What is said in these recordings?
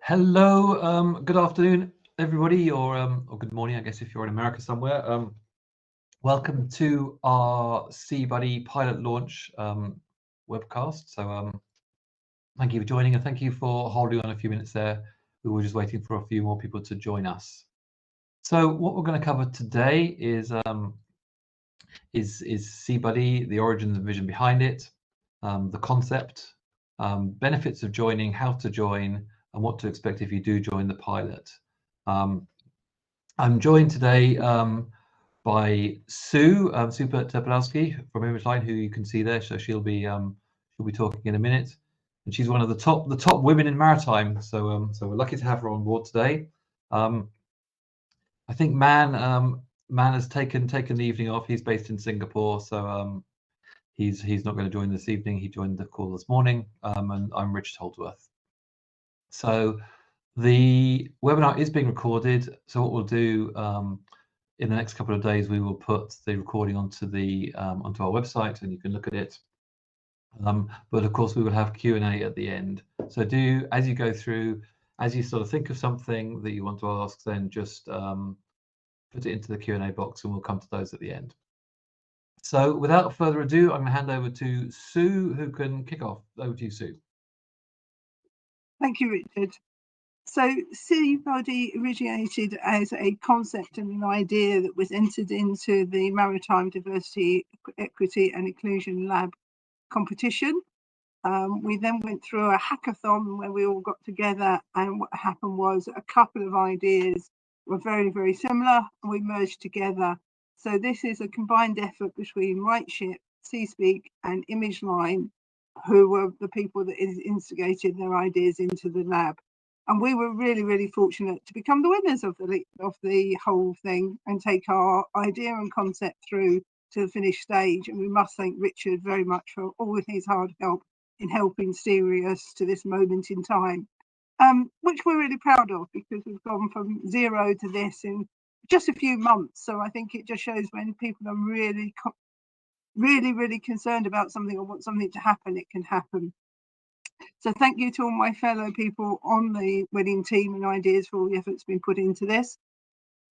Hello, good afternoon, everybody, or good morning, I guess, if you're in America somewhere. Welcome to our SeaBuddy pilot launch webcast. So thank you for joining, and thank you for holding on a few minutes there. We were just waiting for a few more people to join us. So what we're going to cover today is SeaBuddy, the origins and vision behind it, the concept, benefits of joining, how to join, and what to expect if you do join the pilot. I'm joined today by Sue Terpolowski from ImageLine, who you can see there. So she'll be talking in a minute, and she's one of the top women in maritime. So we're lucky to have her on board today. I think Man has taken the evening off. He's based in Singapore, so he's not going to join this evening. He joined the call this morning, and I'm Richard Holdsworth. So the webinar is being recorded. So what we'll do in the next couple of days, we will put the recording onto our website, and you can look at it. But of course, we will have Q&A at the end. So as you go through, as you sort of think of something that you want to ask, then just put it into the Q&A box, and we'll come to those at the end. So without further ado, I'm going to hand over to Sue, who can kick off. Over to you, Sue. Thank you, Richard. So SeaBuddy originated as a concept and an idea that was entered into the Maritime Diversity, Equity and Inclusion Lab competition. We then went through a hackathon where we all got together, and what happened was a couple of ideas were very, very similar, and we merged together. So this is a combined effort between RightShip, SeaSpeak and ImageLine, who were the people that instigated their ideas into the lab. And we were really, really fortunate to become the winners of the whole thing and take our idea and concept through to the finished stage. And we must thank Richard very much for all his hard help in helping steer us to this moment in time, which we're really proud of, because we've gone from zero to this in just a few months. So I think it just shows when people are really, really concerned about something or want something to happen, it can happen. So thank you to all my fellow people on the winning team and ideas for all the efforts been put into this.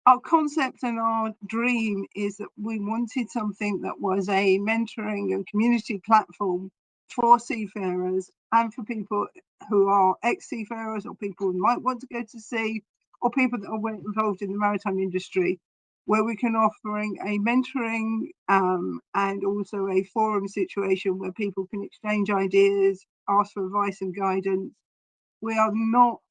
Our concept and our dream is that we wanted something that was a mentoring and community platform for seafarers and for people who are ex-seafarers, or people who might want to go to sea, or people that are involved in the maritime industry, where we can offering a mentoring and also a forum situation where people can exchange ideas, ask for advice and guidance. We are not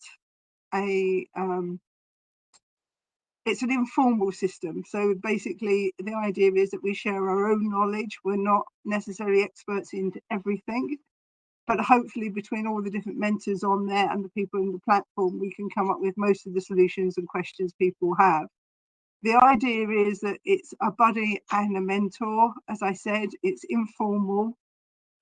it's an informal system. So basically the idea is that we share our own knowledge. We're not necessarily experts in everything, but hopefully between all the different mentors on there and the people in the platform, we can come up with most of the solutions and questions people have. The idea is that it's a buddy and a mentor. As I said, it's informal,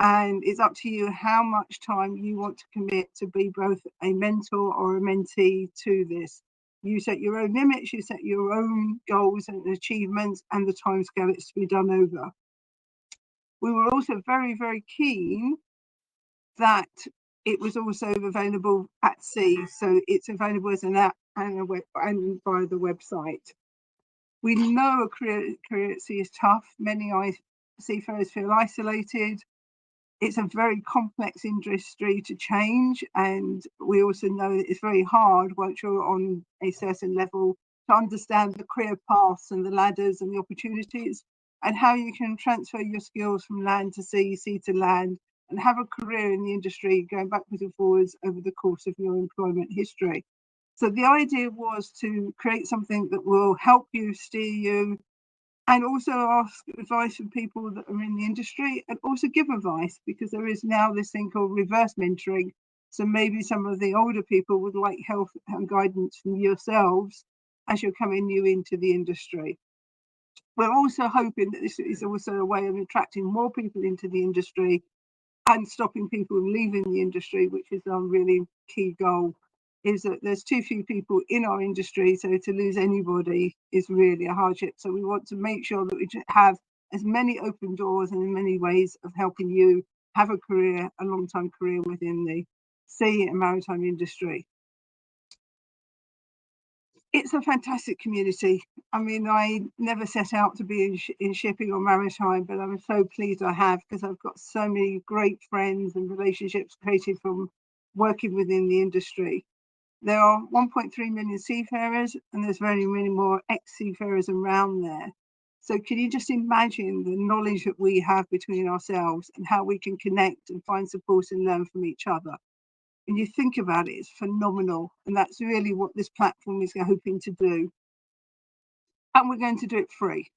and it's up to you how much time you want to commit to be both a mentor or a mentee to this. You set your own limits, you set your own goals and achievements, and the timescale it's to be done over. We were also very, very keen that it was also available at sea. So it's available as an app and via the website. We know a career at sea is tough. Many seafarers feel isolated. It's a very complex industry to change, and we also know that it's very hard once you're on a certain level to understand the career paths and the ladders and the opportunities, and how you can transfer your skills from land to sea, sea to land, and have a career in the industry going backwards and forwards over the course of your employment history. So the idea was to create something that will help you, steer you, and also ask advice from people that are in the industry, and also give advice, because there is now this thing called reverse mentoring. So maybe some of the older people would like help and guidance from yourselves as you're coming new into the industry. We're also hoping that this is also a way of attracting more people into the industry and stopping people leaving the industry, which is our really key goal. Is that there's too few people in our industry, so to lose anybody is really a hardship. So we want to make sure that we have as many open doors and in many ways of helping you have a career, a long-time career within the sea and maritime industry. It's a fantastic community. I mean, I never set out to be in shipping or maritime, but I'm so pleased I have, because I've got so many great friends and relationships created from working within the industry. There are 1.3 million seafarers, and there's very many more ex-seafarers around there. So can you just imagine the knowledge that we have between ourselves and how we can connect and find support and learn from each other? And you think about it, it's phenomenal. And that's really what this platform is hoping to do. And we're going to do it free.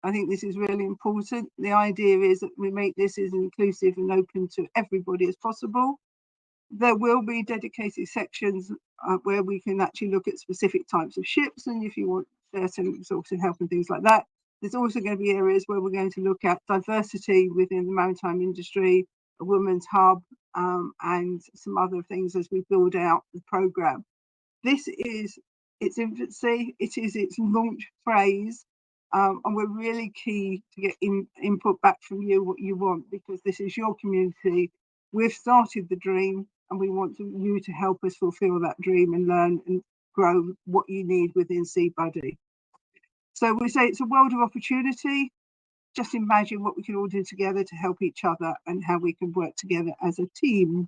I think this is really important. The idea is that we make this as inclusive and open to everybody as possible. There will be dedicated sections where we can actually look at specific types of ships, and if you want certain sorts of help and things like that. There's also going to be areas where we're going to look at diversity within the maritime industry, a women's hub, and some other things as we build out the programme. This is its infancy, it is its launch phase, and we're really keen to get input back from you, what you want, because this is your community. We've started the dream, and we want you to help us fulfill that dream and learn and grow what you need within SeaBuddy. So we say it's a world of opportunity. Just imagine what we can all do together to help each other and how we can work together as a team.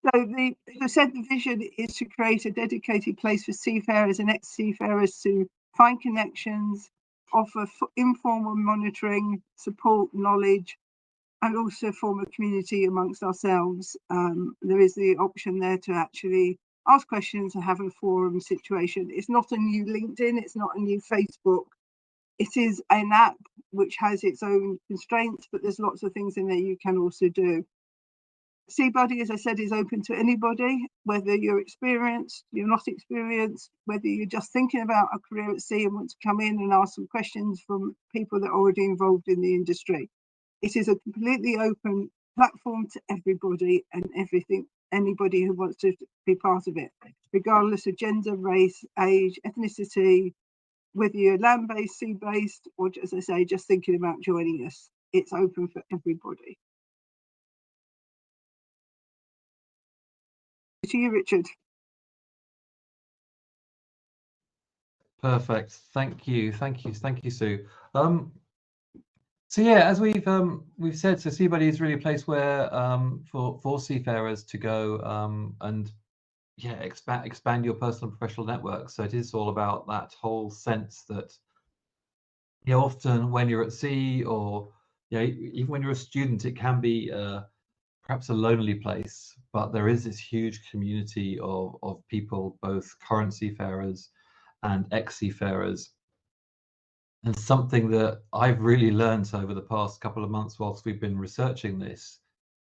So as I said, the vision is to create a dedicated place for seafarers and ex-seafarers to find connections, offer informal monitoring, support, knowledge, and also form a community amongst ourselves. There is the option there to actually ask questions and have a forum situation. It's not a new LinkedIn, it's not a new Facebook. It is an app which has its own constraints, but there's lots of things in there you can also do. SeaBuddy, as I said, is open to anybody, whether you're experienced, you're not experienced, whether you're just thinking about a career at sea and want to come in and ask some questions from people that are already involved in the industry. It is a completely open platform to everybody and everything, anybody who wants to be part of it, regardless of gender, race, age, ethnicity, whether you're land-based, sea-based, or, as I say, just thinking about joining us. It's open for everybody. To you, Richard. Perfect. Thank you, Sue. So yeah, as we've said, so SeaBuddy is really a place where for seafarers to go and yeah, expand your personal and professional network. So it is all about that whole sense that often when you're at sea, or even when you're a student, it can be perhaps a lonely place, but there is this huge community of people, both current seafarers and ex-seafarers. And something that I've really learned over the past couple of months whilst we've been researching this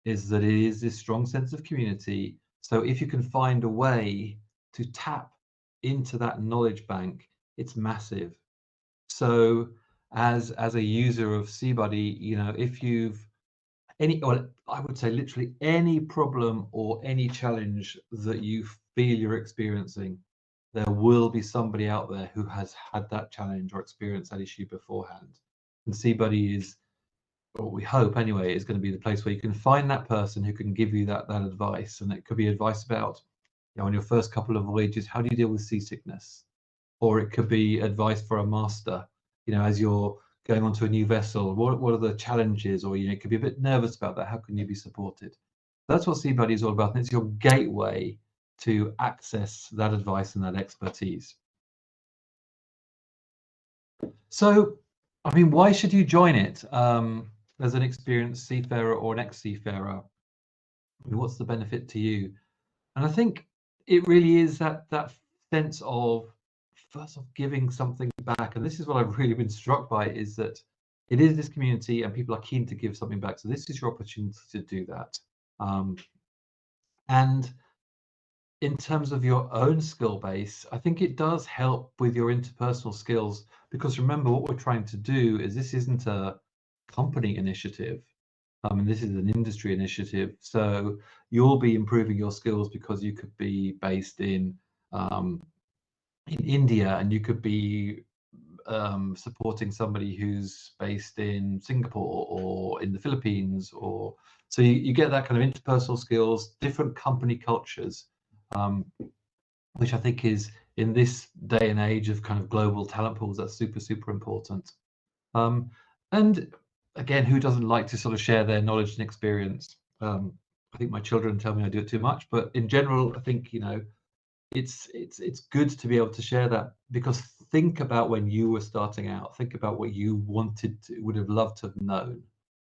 is that it is this strong sense of community. So if you can find a way to tap into that knowledge bank, it's massive. So as a user of SeaBuddy, if you've or I would say literally any problem or any challenge that you feel you're experiencing, there will be somebody out there who has had that challenge or experienced that issue beforehand. And SeaBuddy is, or we hope anyway, is going to be the place where you can find that person who can give you that advice. And it could be advice about, on your first couple of voyages, how do you deal with seasickness? Or it could be advice for a master, as you're going onto a new vessel, what are the challenges? Or, it could be a bit nervous about that. How can you be supported? That's what SeaBuddy is all about. And it's your gateway to access that advice and that expertise. So, I mean, why should you join it as an experienced seafarer or an ex-seafarer? I mean, what's the benefit to you? And I think it really is that sense of, first of giving something back. And this is what I've really been struck by, is that it is this community and people are keen to give something back. So this is your opportunity to do that. And in terms of your own skill base, I think it does help with your interpersonal skills, because remember, what we're trying to do is, this isn't a company initiative. This is an industry initiative. So you'll be improving your skills because you could be based in India, and you could be supporting somebody who's based in Singapore or in the Philippines, or so you get that kind of interpersonal skills, different company cultures, which I think is, in this day and age of kind of global talent pools, that's super important. And again, who doesn't like to sort of share their knowledge and experience? I think my children tell me I do it too much, but in general, I think, you know, it's good to be able to share that, because think about when you were starting out, think about what you would have loved to have known,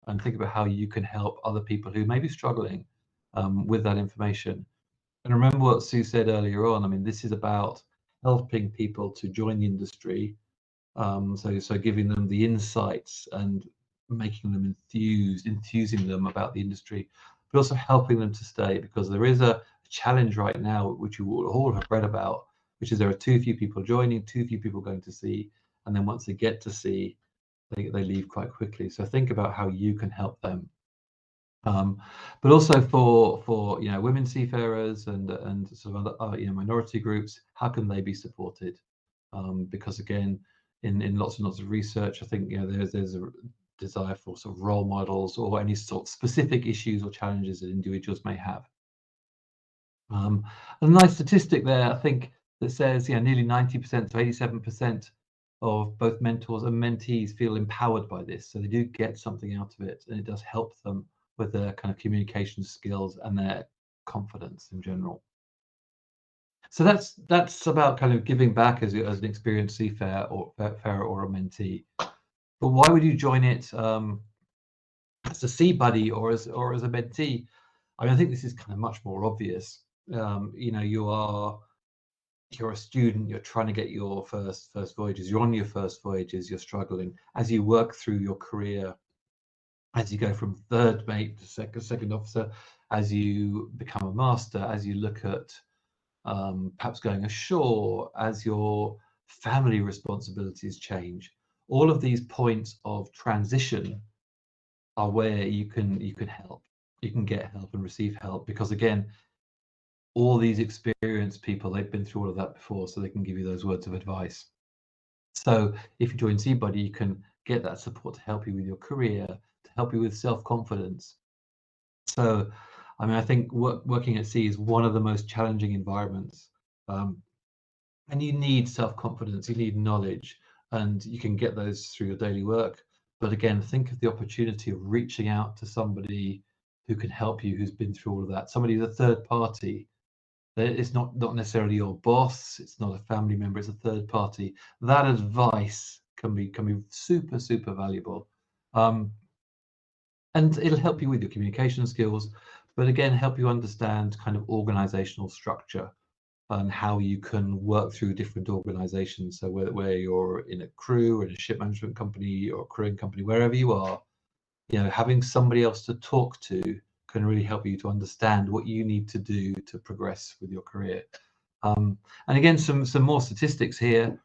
and think about how you can help other people who may be struggling with that information. And remember what Sue said earlier on. I mean, this is about helping people to join the industry. So giving them the insights and making them enthusing them about the industry, but also helping them to stay, because there is a challenge right now, which you will all have read about, which is there are too few people joining, too few people going to sea, and then once they get to sea, they leave quite quickly. So think about how you can help them. But also for you know, women seafarers and sort of other you know, minority groups, how can they be supported? Because again, in lots and lots of research, I think, you know, there's a desire for sort of role models or any sort of specific issues or challenges that individuals may have. A nice statistic there, I think, that says, you know, nearly 90% to 87% of both mentors and mentees feel empowered by this. So they do get something out of it, and it does help them with their kind of communication skills and their confidence in general. So that's about kind of giving back as an experienced seafarer or a mentee. But why would you join it as a SeaBuddy or as a mentee? I mean, I think this is kind of much more obvious. You know, you're a student, you're trying to get your first voyages, you're on your first voyages, you're struggling. As you work through your career, as you go from third mate to second officer, as you become a master, as you look at perhaps going ashore, as your family responsibilities change, all of these points of transition are where you can help. You can get help and receive help, because again, all these experienced people, they've been through all of that before, so they can give you those words of advice. So if you join SeaBuddy, you can get that support to help you with your career, to help you with self-confidence. So, I mean, I think working at sea is one of the most challenging environments, and you need self-confidence, you need knowledge, and you can get those through your daily work. But again, think of the opportunity of reaching out to somebody who can help you, who's been through all of that, somebody who's a third party. It's not necessarily your boss, it's not a family member, it's a third party. That advice can be super valuable. And it'll help you with your communication skills, but again, help you understand kind of organizational structure and how you can work through different organizations. So where you're in a crew or in a ship management company or a crewing company, wherever you are, you know, having somebody else to talk to can really help you to understand what you need to do to progress with your career. And again, some more statistics here.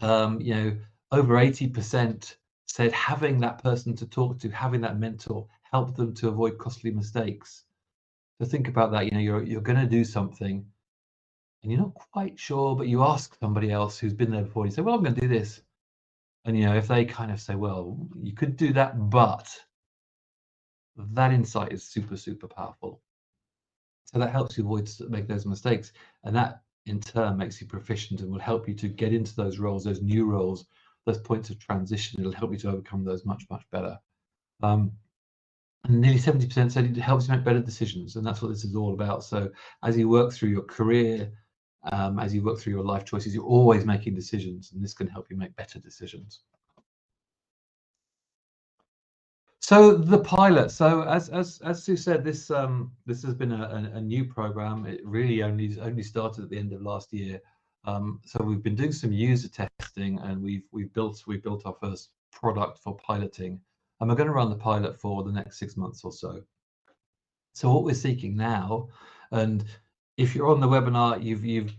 You know, over 80% said having that person to talk to, having that mentor, helped them to avoid costly mistakes. So think about that. You know, you're going to do something and you're not quite sure, but you ask somebody else who's been there before. You say, well, I'm going to do this. And, you know, if they kind of say, well, you could do that, but that insight is super powerful. So that helps you avoid make those mistakes. And that in turn makes you proficient and will help you to get into those roles, those new roles, those points of transition. It'll help you to overcome those much better. And nearly 70% said it helps you make better decisions. And that's what this is all about. So as you work through your career, as you work through your life choices, you're always making decisions, and this can help you make better decisions. So the pilot. So as Sue said, this has been a new program. It really only started at the end of last year. So we've been doing some user testing, and we've built our first product for piloting, and we're going to run the pilot for the next 6 months or so. So what we're seeking now, and if you're on the webinar, you've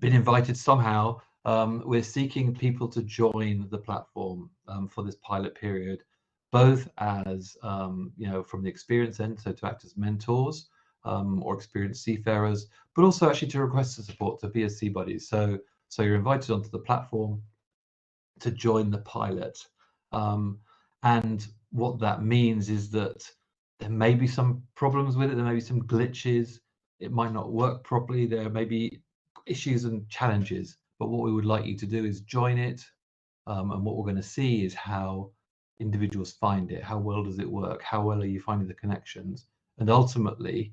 been invited somehow. We're seeking people to join the platform for this pilot period, both as you know, from the experience end, so to act as mentors or experienced seafarers, but also actually to request the support to be a SeaBuddy. So you're invited onto the platform. to join the pilot. And what that means is that there may be some problems with it, there may be some glitches, it might not work properly, there may be issues and challenges, but what we would like you to do is join it. And what we're going to see is how individuals find it, how well does it work, how well are you finding the connections, and ultimately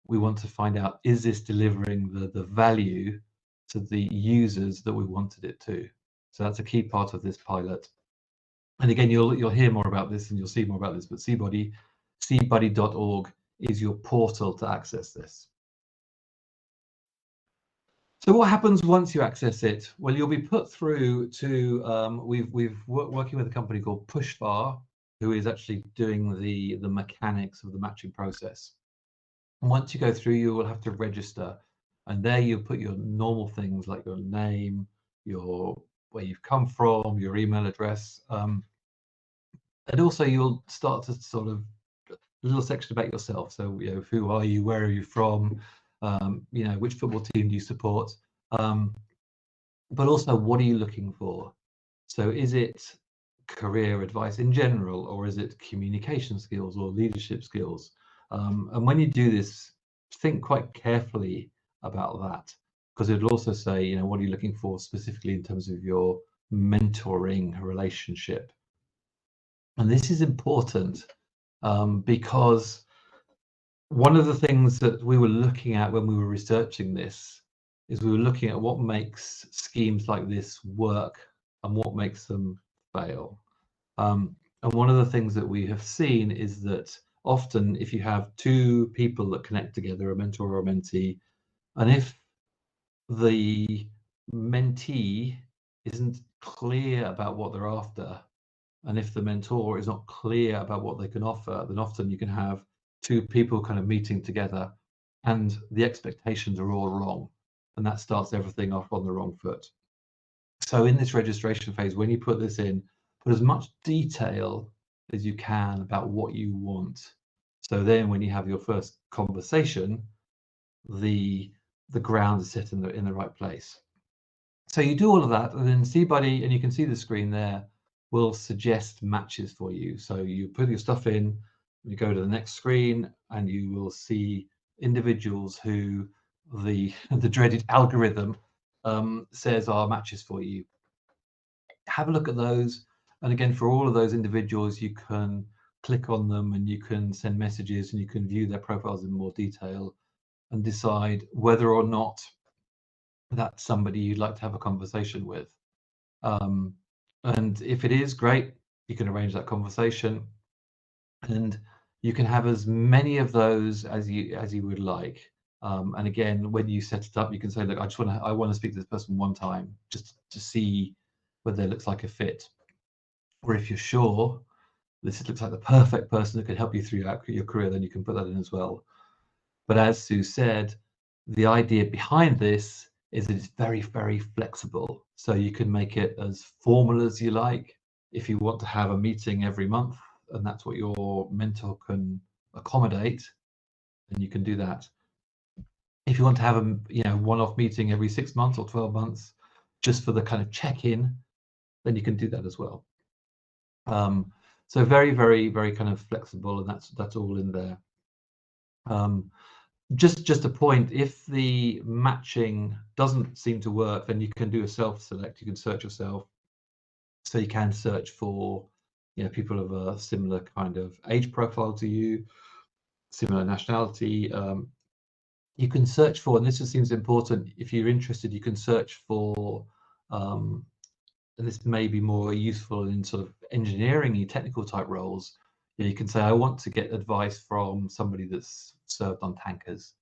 we want to find out, is this delivering the value to the users that we wanted it to? So that's a key part of this pilot. And again, you'll hear more about this and you'll see more about this, but SeaBuddy, SeaBuddy.org is your portal to access this. So what happens once you access it? Well, you'll be put through to, we've working with a company called Pushbar, who is actually doing the mechanics of the matching process. And once you go through, you will have to register. And there you'll put your normal things like your name, where you've come from, your email address. And also you'll start to sort of a little section about yourself. So, who are you? Where are you from? Which football team do you support? But also, what are you looking for? So is it career advice in general, or is it communication skills or leadership skills? And when you do this, think quite carefully about that, because it'll also say, what are you looking for specifically in terms of your mentoring relationship? And this is important because one of the things that we were looking at when we were researching this is we were looking at what makes schemes like this work and what makes them fail. And one of the things that we have seen is that often if you have two people that connect together, a mentor or a mentee, and if the mentee isn't clear about what they're after, and if the mentor is not clear about what they can offer, then often you can have two people kind of meeting together and the expectations are all wrong. And that starts everything off on the wrong foot. So in this registration phase, when you put this in, put as much detail as you can about what you want. So then when you have your first conversation, the ground is set in the right place. So you do all of that, and then SeaBuddy, and you can see the screen there, will suggest matches for you. So you put your stuff in, you go to the next screen, and you will see individuals who the dreaded algorithm says are matches for you. Have a look at those, and again, for all of those individuals, you can click on them and you can send messages and you can view their profiles in more detail and decide whether or not that's somebody you'd like to have a conversation with. And if it is, great, you can arrange that conversation, and you can have as many of those as you would like. And again, when you set it up, you can say, look, I want to speak to this person one time just to see whether it looks like a fit. Or if you're sure this looks like the perfect person that could help you through your career, then you can put that in as well. But as Sue said, the idea behind this is that it's very, very flexible. So you can make it as formal as you like. If you want to have a meeting every month and that's what your mentor can accommodate, then you can do that. If you want to have a one-off meeting every 6 months or 12 months, just for the kind of check-in, then you can do that as well. So very, very, very kind of flexible, and that's all in there. Just a point, if the matching doesn't seem to work, then you can do a self-select. You can search yourself. So you can search for people of a similar kind of age profile to you, similar nationality. You can search for, and this just seems important, if you're interested, you can search for, and this may be more useful in sort of engineering technical type roles. You can say, I want to get advice from somebody that's served on tankers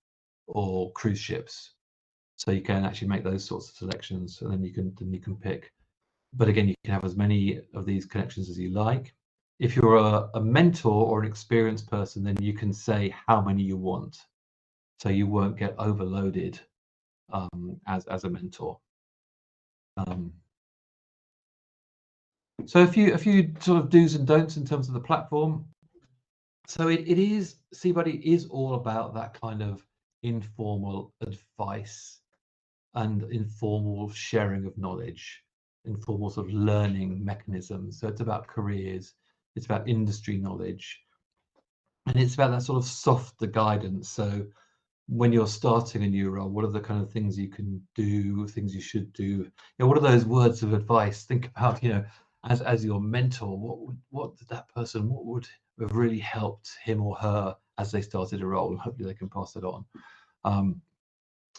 or cruise ships. So you can actually make those sorts of selections, and then you can pick. But again, you can have as many of these connections as you like. If you're a mentor or an experienced person, then you can say how many you want, so you won't get overloaded as a mentor. So a few sort of do's and don'ts in terms of the platform. So SeaBuddy is all about that kind of informal advice and informal sharing of knowledge. informal sort of learning mechanisms. So it's about careers, it's about industry knowledge, and it's about that sort of softer guidance. So when you're starting a new role, what are the kind of things you can do, things you should do? You know, what are those words of advice? Think about, you know, as your mentor, what did that person, what would have really helped him or her as they started a role, and hopefully they can pass it on.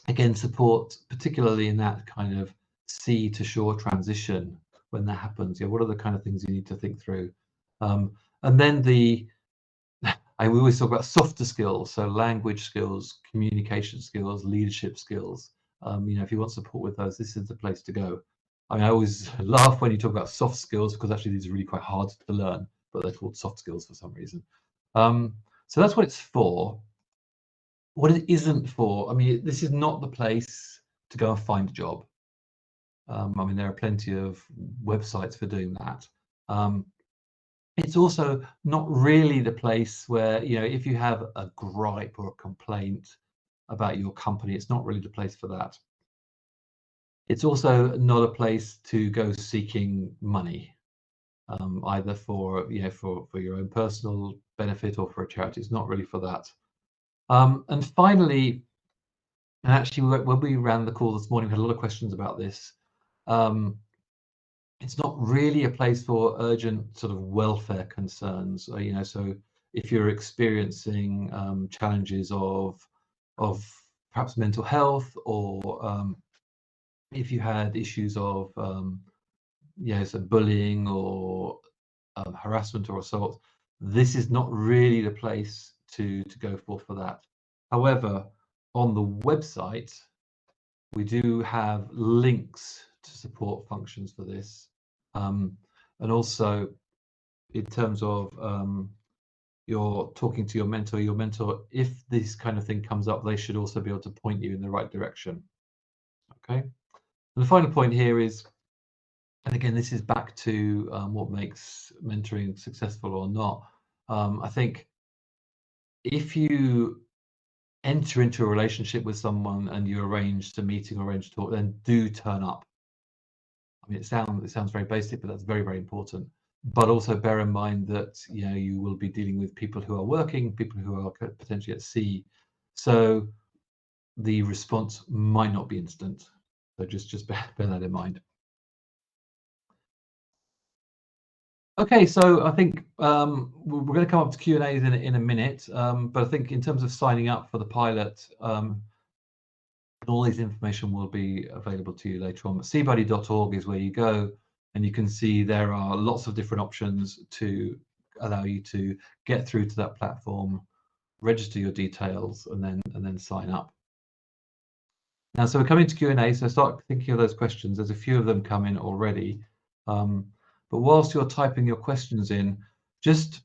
Again, support, particularly in that kind of sea to shore transition when that happens. Yeah, what are the kind of things you need to think through? And then we always talk about softer skills, so language skills, communication skills, leadership skills. You know, if you want support with those, this is the place to go. I mean, I always laugh when you talk about soft skills, because actually these are really quite hard to learn, but they're called soft skills for some reason. So that's what it's for. What it isn't for, I mean, this is not the place to go and find a job. I mean, there are plenty of websites for doing that. It's also not really the place where, you know, if you have a gripe or a complaint about your company, it's not really the place for that. It's also not a place to go seeking money, either for, you know, for your own personal benefit or for a charity. It's not really for that. And finally, and actually, when we ran the call this morning, we had a lot of questions about this. It's not really a place for urgent sort of welfare concerns. You know, so if you're experiencing challenges of perhaps mental health, or if you had issues of yeah, so bullying or harassment or assault, this is not really the place to go for that. However, on the website, we do have links to support functions for this, and also in terms of you're talking to your mentor, if this kind of thing comes up, they should also be able to point you in the right direction. Okay, and the final point here is, and again, this is back to what makes mentoring successful or not. I think if you enter into a relationship with someone and you arrange a meeting or arrange a talk, then do turn up. I mean, it sounds very basic, but that's very, very important. But also bear in mind that, you know, you will be dealing with people who are working, people who are potentially at sea. So the response might not be instant. So just bear that in mind. Okay, so I think we're going to come up to Q&As in a minute, but I think in terms of signing up for the pilot, all this information will be available to you later on. SeaBuddy.org is where you go, and you can see there are lots of different options to allow you to get through to that platform, register your details, and then sign up. Now, so we're coming to Q&A, so start thinking of those questions. There's a few of them come in already. But whilst you're typing your questions in, just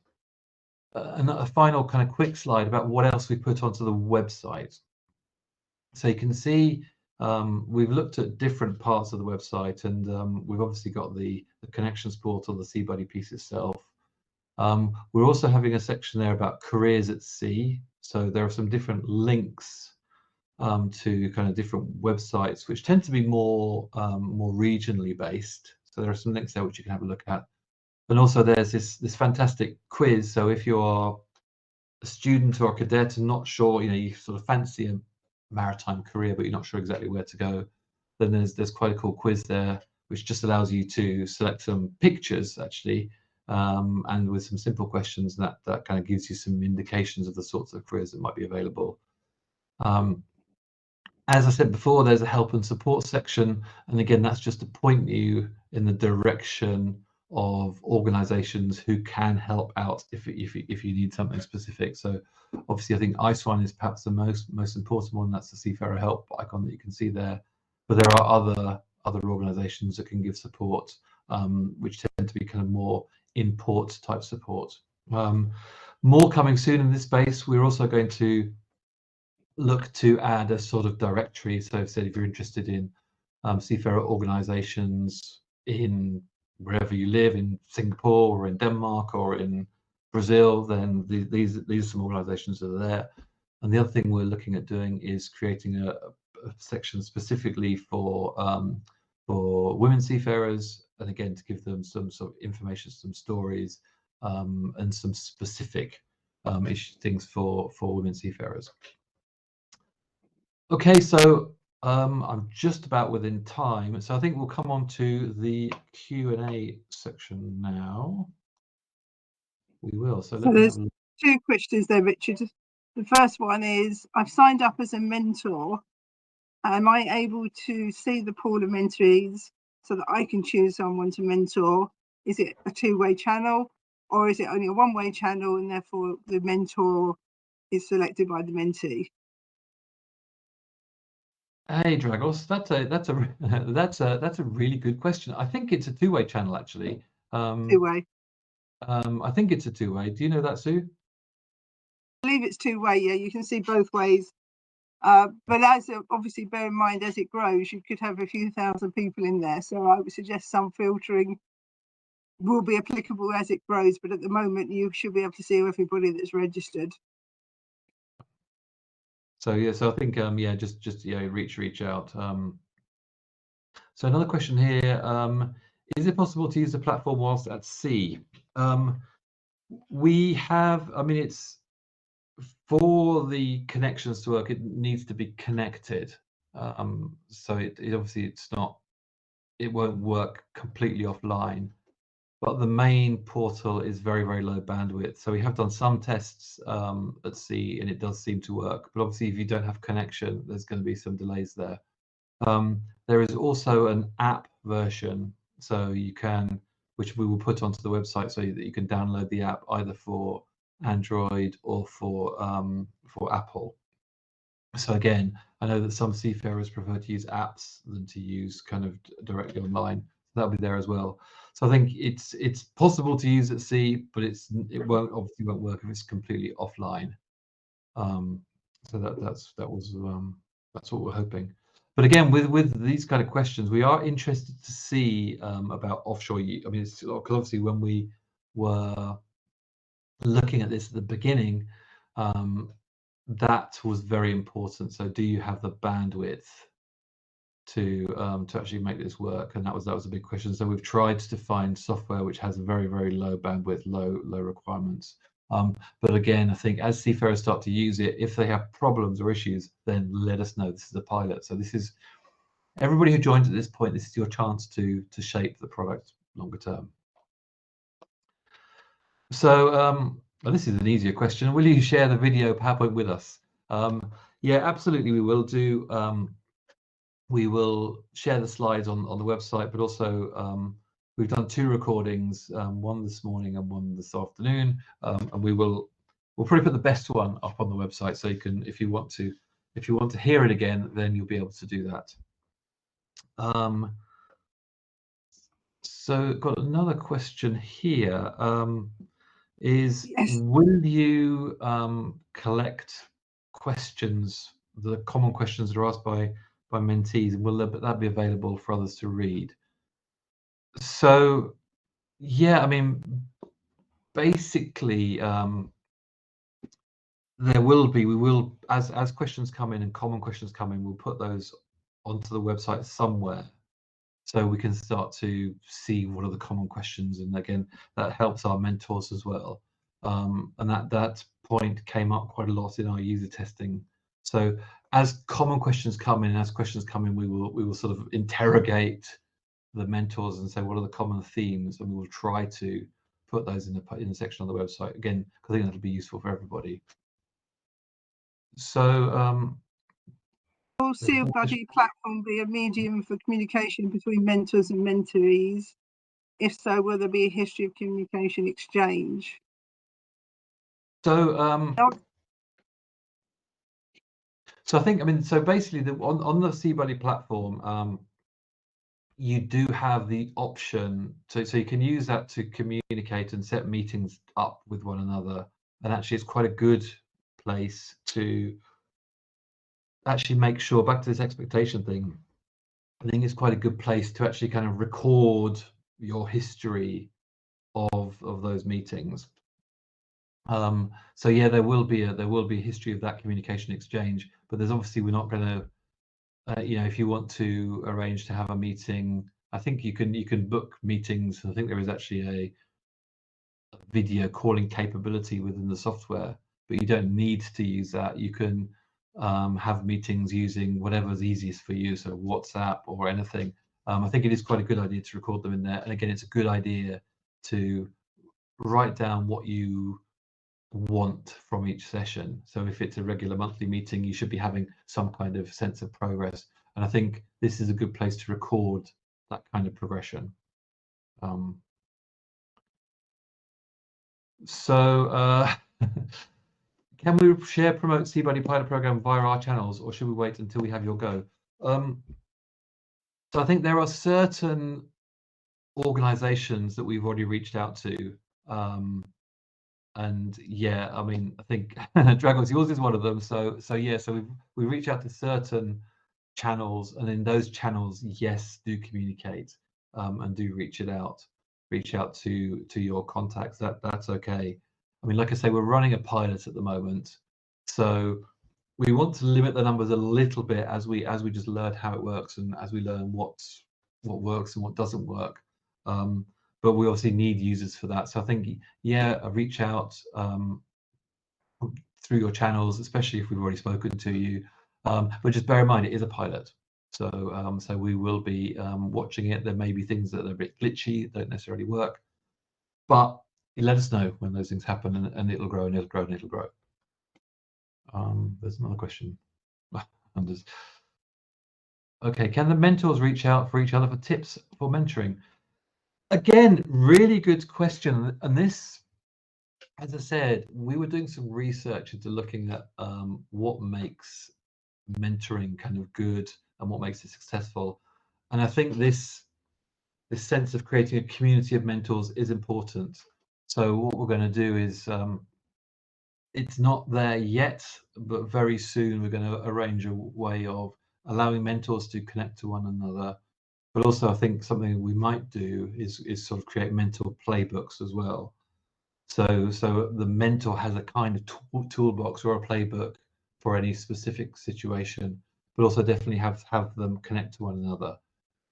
a final kind of quick slide about what else we put onto the website. So you can see we've looked at different parts of the website, and we've obviously got the connections portal, the SeaBuddy piece itself. We're also having a section there about careers at sea. So there are some different links to kind of different websites, which tend to be more regionally based. So there are some links there which you can have a look at. And also there's this fantastic quiz. So if you are a student or a cadet and not sure, you know, you sort of fancy a maritime career, but you're not sure exactly where to go, then there's quite a cool quiz there, which just allows you to select some pictures actually, and with some simple questions that kind of gives you some indications of the sorts of careers that might be available. As I said before, there's a help and support section, and again, that's just to point you in the direction of organizations who can help out if you need something specific. So obviously I think ICE1 is perhaps the most important one. That's the Seafarer Help icon that you can see there, but there are other organizations that can give support, which tend to be kind of more import type support. More coming soon in this space. We're also going to look to add a sort of directory. So I've said if you're interested in seafarer organizations in wherever you live, in Singapore or in Denmark or in Brazil, then these are some organizations that are there. And the other thing we're looking at doing is creating a section specifically for for women seafarers, and again to give them some sort of information, some stories, and some specific things for women seafarers. Okay, so I'm just about within time, so I think we'll come on to the Q&A section now. We will. So let me there's have a two questions there, Richard. The first one is, I've signed up as a mentor. Am I able to see the pool of mentees so that I can choose someone to mentor? Is it a two-way channel, or is it only a one-way channel and therefore the mentor is selected by the mentee? Hey Dragos, that's a really good question. I think it's a two-way channel actually. Two-way. I think it's a two-way. Do you know that, Sue? I believe it's two-way. Yeah, you can see both ways. But obviously bear in mind, as it grows, you could have a few thousand people in there. So I would suggest some filtering will be applicable as it grows. But at the moment, you should be able to see everybody that's registered. So yeah, so I think yeah, just yeah, reach out. So another question here: is it possible to use the platform whilst at sea? We have, I mean, it's for the connections to work. It needs to be connected. So it obviously it won't work completely offline. But the main portal is very, very low bandwidth. So we have done some tests at sea, and it does seem to work. But obviously, if you don't have connection, there's going to be some delays there. There is also an app version, so you can, which we will put onto the website, so that you can download the app either for Android or for Apple. So again, I know that some seafarers prefer to use apps than to use kind of directly online. That'll be there as well. So I think it's possible to use at sea, but it obviously won't work if it's completely offline. So that's what we're hoping. But again, with these kind of questions, we are interested to see about offshore use. I mean, it's because obviously when we were looking at this at the beginning, that was very important. So do you have the bandwidth to actually make this work? And that was a big question. So we've tried to find software which has very, very low bandwidth, low requirements. But again, I think as seafarers start to use it, if they have problems or issues, then let us know. This is a pilot. So this is everybody who joins at this point. This is your chance to shape the product longer term. So well, this is an easier question. Will you share the video PowerPoint with us? Yeah, absolutely, we will do. We will share the slides on the website, but also we've done two recordings, one this morning and one this afternoon, and we'll probably put the best one up on the website, so you can, if you want to hear it again, then you'll be able to do that. So got another question here. Is Yes. will you collect questions, the common questions that are asked by mentees, and will that be available for others to read? So yeah, I mean, basically we will, as questions come in and common questions come in, we'll put those onto the website somewhere, so we can start to see what are the common questions, and again, that helps our mentors as well. And that point came up quite a lot in our user testing. So as common questions come in, we will sort of interrogate the mentors and say what are the common themes, and we will try to put those in a section on the website again, because I think that'll be useful for everybody. So Will SeaBuddy platform be a medium for communication between mentors and mentees? If so, will there be a history of communication exchange? So I think, I mean, so basically on the SeaBuddy platform, you do have the option so you can use that to communicate and set meetings up with one another, and actually it's quite a good place to actually make sure, back to this expectation thing, I think it's quite a good place to actually kind of record your history of those meetings. So yeah, there will be a history of that communication exchange, but there's obviously, we're not going to you know, if you want to arrange to have a meeting, I think you can book meetings. I think there is actually a video calling capability within the software, but you don't need to use that. You can have meetings using whatever's easiest for you, so WhatsApp or anything. I think it is quite a good idea to record them in there. And again, it's a good idea to write down what you want from each session. So if it's a regular monthly meeting, you should be having some kind of sense of progress. And I think this is a good place to record that kind of progression. Can we share, promote SeaBuddy pilot program via our channels, or should we wait until we have your go? So I think there are certain organizations that we've already reached out to. And yeah, I mean, I think Dragons, yours is one of them. So yeah, so we reach out to certain channels, and in those channels, yes, do communicate and do reach out to your contacts. That's okay. I mean, like I say, we're running a pilot at the moment, so we want to limit the numbers a little bit as we just learn how it works and as we learn what works and what doesn't work. But we obviously need users for that. So I think, yeah, reach out through your channels, especially if we've already spoken to you. But just bear in mind, it is a pilot. So so we will be watching it. There may be things that are a bit glitchy, don't necessarily work, but you let us know when those things happen, and it'll grow and it'll grow and it'll grow. There's another question. Okay, can the mentors reach out for each other for tips for mentoring? Again, really good question. And this, as I said, we were doing some research into looking at what makes mentoring kind of good and what makes it successful. And I think this sense of creating a community of mentors is important. So what we're going to do is, it's not there yet, but very soon we're going to arrange a way of allowing mentors to connect to one another. But also, I think something we might do is sort of create mentor playbooks as well. So the mentor has a kind of toolbox or a playbook for any specific situation, but also definitely have them connect to one another.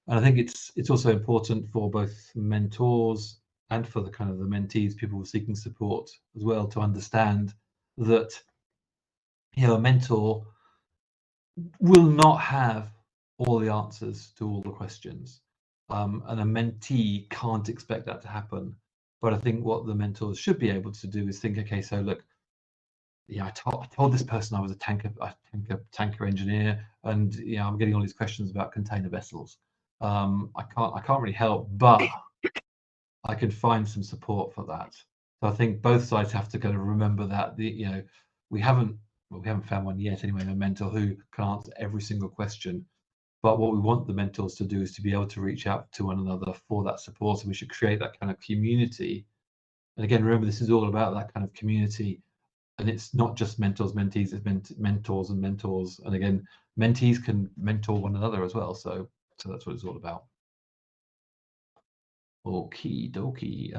And I think it's also important for both mentors and for the kind of the mentees, people seeking support as well, to understand that, you know, a mentor will not have all the answers to all the questions, and a mentee can't expect that to happen. But I think what the mentors should be able to do is think, okay, so look, yeah, I told this person I was a tanker engineer, and yeah, I'm getting all these questions about container vessels. I can't really help, but I can find some support for that. So I think both sides have to kind of remember that you know, we haven't found one yet anyway, a mentor who can answer every single question. But what we want the mentors to do is to be able to reach out to one another for that support. And we should create that kind of community. And again, remember, this is all about that kind of community. And it's not just mentors, mentees, it's mentors and mentors. And again, mentees can mentor one another as well. So that's what it's all about. Okie dokie.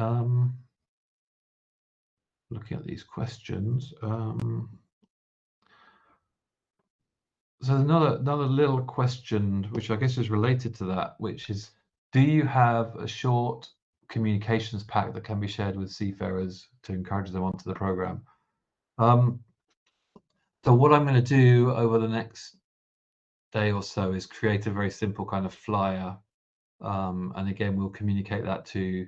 Looking at these questions. So another little question, which I guess is related to that, which is, do you have a short communications pack that can be shared with seafarers to encourage them onto the program? So what I'm going to do over the next day or so is create a very simple kind of flyer, and again, we'll communicate that to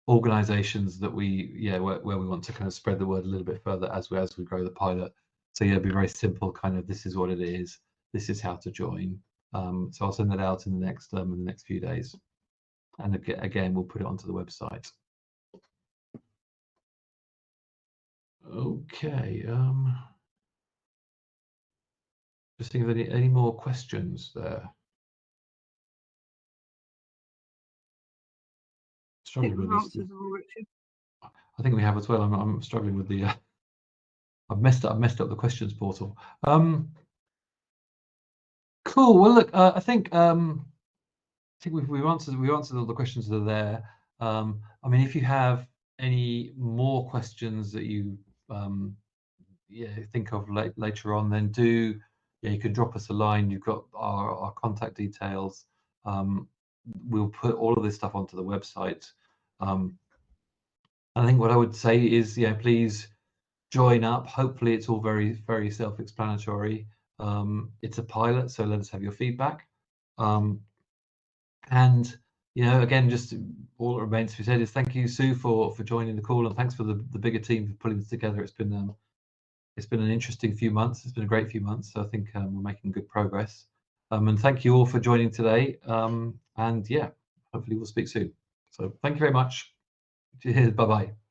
organizations that where we want to kind of spread the word a little bit further as we grow the pilot. So yeah, it'll be very simple, kind of, this is what it is, this is how to join. So I'll send that out in the next few days, and again we'll put it onto the website. Okay, just think of any more questions there. Struggling with this. I think we have as well. I'm struggling with the I've messed up the questions portal. Cool. Well, look, I think we've answered all the questions that are there. I mean, if you have any more questions that you think of later on, then do yeah, you can drop us a line. You've got our contact details. We'll put all of this stuff onto the website. I think what I would say is, yeah, please join up. Hopefully it's all very, very self-explanatory. It's a pilot, so let us have your feedback. And again, just all that remains to be said is thank you, Sue, for joining the call, and thanks for the bigger team for putting this together. It's been an interesting few months. It's been a great few months. So I think we're making good progress. And thank you all for joining today. And yeah, hopefully we'll speak soon. So thank you very much. Cheers. Bye bye.